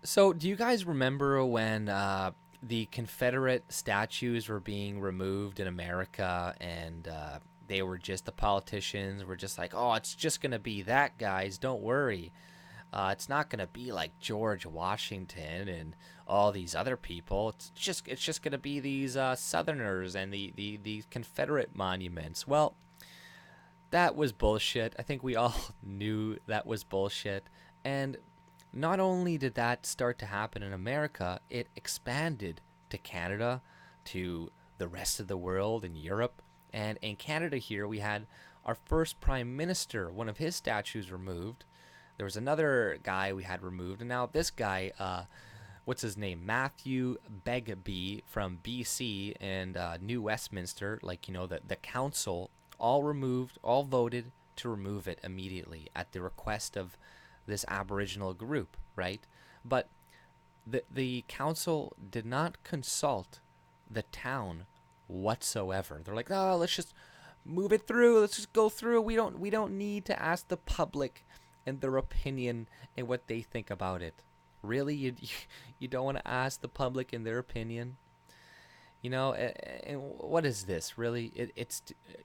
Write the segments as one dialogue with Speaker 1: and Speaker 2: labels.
Speaker 1: So, do you guys remember when the Confederate statues were being removed in America, and they were just the politicians were just like, "Oh, it's just gonna be that, guys. Don't worry. It's not gonna be like George Washington and all these other people. It's just gonna be these Southerners and the Confederate monuments." Well, that was bullshit. I think we all knew that was bullshit. And not only did that start to happen in America, it expanded to Canada, to the rest of the world, in Europe. And in Canada, here, we had our first prime minister, one of his statues removed. There was another guy we had removed. And now this guy, what's his name? Matthew Begbie from BC and New Westminster, like, the council, all removed, all voted to remove it immediately at the request of this Aboriginal group, right? But the council did not consult the town whatsoever. They're like, oh, let's just move it through. Let's just go through. We don't need to ask the public and their opinion and what they think about it. Really, you don't want to ask the public and their opinion? And what is this really?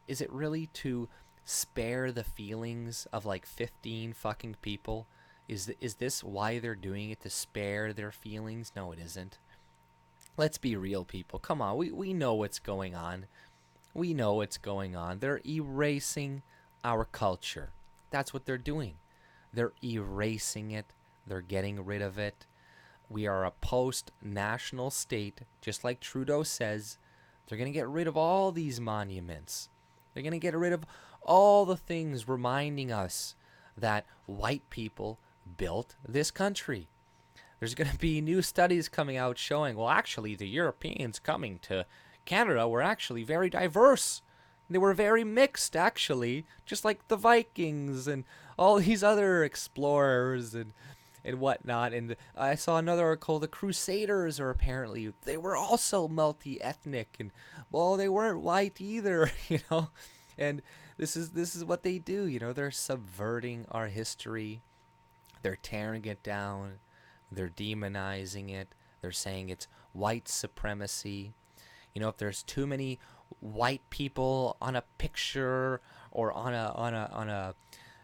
Speaker 1: Is it really to spare the feelings of like 15 fucking people? Is this why they're doing it, to spare their feelings? No, it isn't. Let's be real, people. Come on, we know what's going on. We know what's going on. They're erasing our culture. That's what they're doing. They're erasing it. They're getting rid of it. We are a post-national state, just like Trudeau says. They're going to get rid of all these monuments. They're going to get rid of all the things reminding us that white people built this country. There's going to be new studies coming out showing, well, actually, the Europeans coming to Canada were actually very diverse. They were very mixed, actually, just like the Vikings and all these other explorers and whatnot. And I saw another article, the Crusaders are apparently, they were also multi-ethnic, and well, they weren't white either, And this is what they do, they're subverting our history. They're tearing it down. They're demonizing it. They're saying it's white supremacy. If there's too many white people on a picture or on a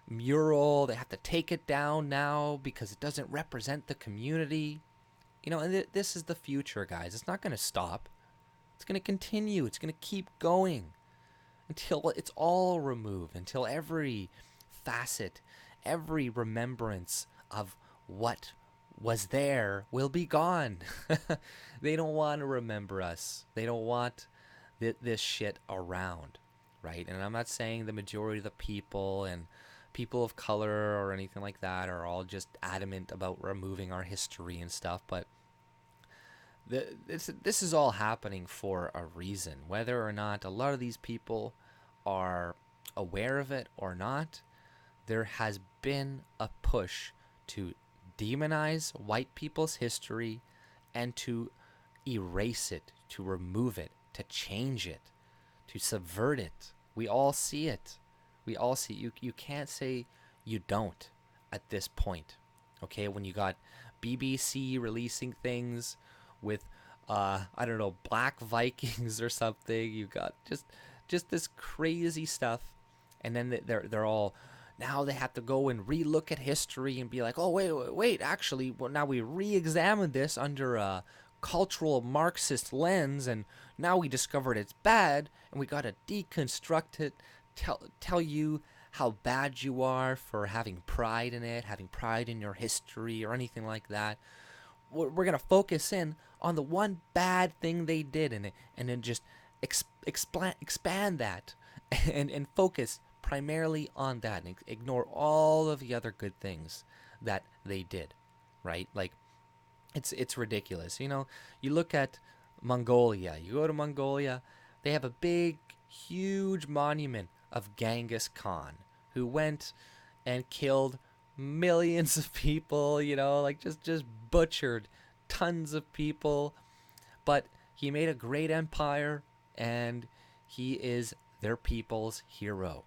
Speaker 1: mural, they have to take it down now because it doesn't represent the community. And this is the future, guys. It's not going to stop. It's going to continue. It's going to keep going until it's all removed, until every facet, every remembrance of what was there will be gone. They don't want to remember us. They don't want this shit around, right? And I'm not saying the majority of the people and people of color or anything like that are all just adamant about removing our history and stuff, but this is all happening for a reason. Whether or not a lot of these people are aware of it or not, there has been a push to demonize white people's history and to erase it, to remove it, to change it, to subvert it. We all see it. We all see it. You can't say you don't at this point. Okay, when you got BBC releasing things with I don't know, Black Vikings or something, you got just this crazy stuff, and then they're all, now they have to go and relook at history and be like, oh wait, actually, well, now we re-examined this under a cultural Marxist lens, and now we discovered it's bad, and we got to deconstruct it, tell you how bad you are for having pride in it, having pride in your history or anything like that. We're going to focus in on the one bad thing they did in it, and then just expand that and focus primarily on that and ignore all of the other good things that they did, right? Like, it's ridiculous. You look at Mongolia. You go to Mongolia, they have a big, huge monument of Genghis Khan, who went and killed millions of people, like just butchered tons of people. But he made a great empire, and he is their people's hero,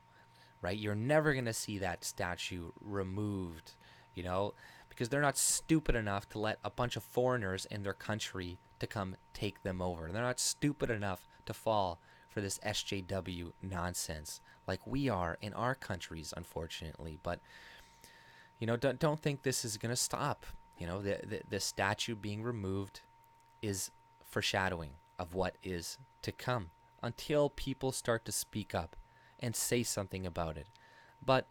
Speaker 1: right? You're never going to see that statue removed, because because they're not stupid enough to let a bunch of foreigners in their country to come take them over. They're not stupid enough to fall for this SJW nonsense like we are in our countries, unfortunately. But, don't think this is going to stop. The statue being removed is foreshadowing of what is to come until people start to speak up and say something about it. But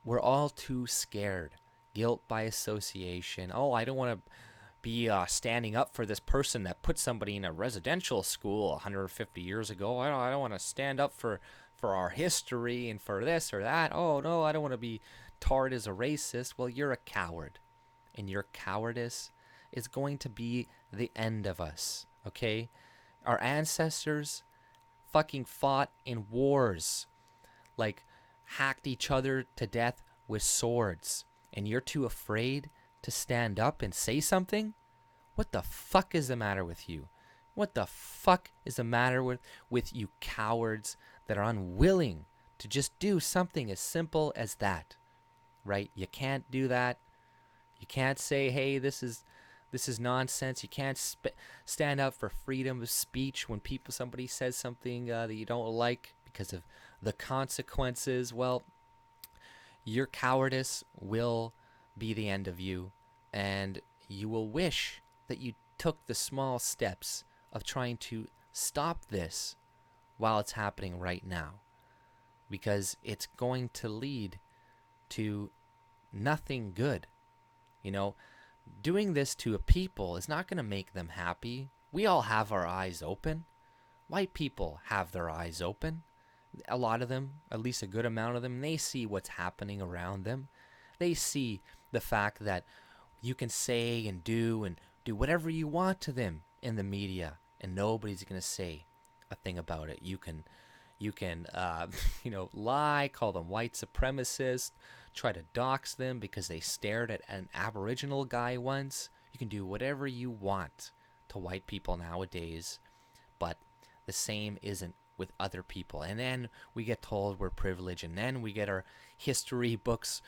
Speaker 1: we're all too scared. Guilt by association. Oh, I don't want to be standing up for this person that put somebody in a residential school 150 years ago. I don't want to stand up for our history and for this or that. Oh, no, I don't want to be tarred as a racist. Well, you're a coward. And your cowardice is going to be the end of us, okay? Our ancestors fucking fought in wars, like hacked each other to death with swords. And you're too afraid to stand up and say something? What the fuck is the matter with you? What the fuck is the matter with you cowards that are unwilling to just do something as simple as that? Right? You can't do that. You can't say, hey, this is nonsense. You can't stand up for freedom of speech when somebody says something that you don't like because of the consequences. Well, your cowardice will be the end of you, and you will wish that you took the small steps of trying to stop this while it's happening right now, because it's going to lead to nothing good. Doing this to a people is not going to make them happy. We all have our eyes open. White people have their eyes open. A lot of them, at least a good amount of them, they see what's happening around them. They see the fact that you can say and do whatever you want to them in the media, and nobody's going to say a thing about it. You can lie, call them white supremacists, try to dox them because they stared at an Aboriginal guy once. You can do whatever you want to white people nowadays, but the same isn't with other people. And then we get told we're privileged, and then we get our history books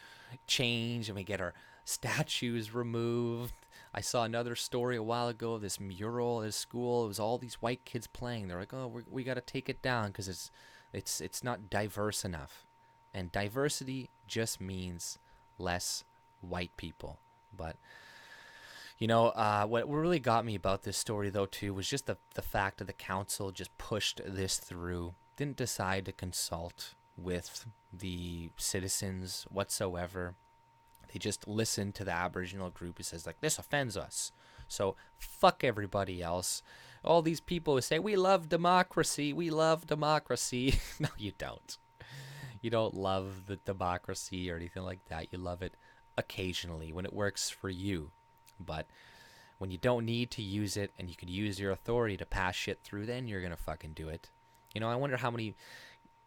Speaker 1: changed, and we get our statues removed. I saw another story a while ago of this mural at a school. It was all these white kids playing. They're like, oh, we got to take it down because it's not diverse enough. And diversity just means less white people. But what really got me about this story, though, too, was just the fact that the council just pushed this through, didn't decide to consult with the citizens whatsoever. They just listened to the Aboriginal group who says, like, this offends us, so fuck everybody else. All these people who say, we love democracy. No, you don't. You don't love the democracy or anything like that. You love it occasionally when it works for you. But when you don't need to use it and you could use your authority to pass shit through, then you're going to fucking do it. I wonder how many,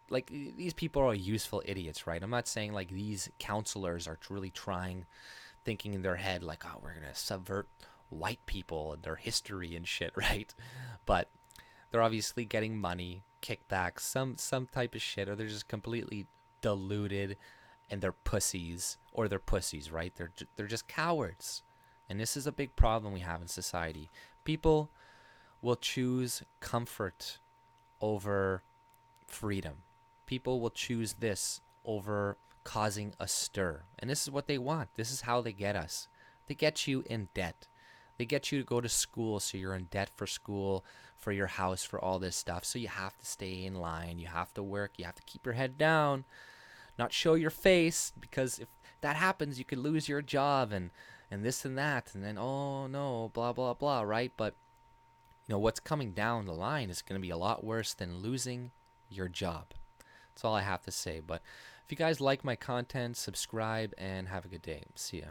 Speaker 1: like, these people are useful idiots, right? I'm not saying, like, these counselors are really trying, thinking in their head, like, oh, we're going to subvert white people and their history and shit, right? But they're obviously getting money, kickbacks, some type of shit, or they're just completely deluded and they're pussies, right? They're just cowards. And this is a big problem we have in society. People will choose comfort over freedom. People will choose this over causing a stir. And this is what they want. This is how they get us. They get you in debt. They get you to go to school, so you're in debt for school, for your house, for all this stuff. So you have to stay in line. You have to work. You have to keep your head down, not show your face, because if that happens, you could lose your job and this and that. And then, oh, no, blah, blah, blah, right? But, what's coming down the line is going to be a lot worse than losing your job. That's all I have to say. But if you guys like my content, subscribe and have a good day. See ya.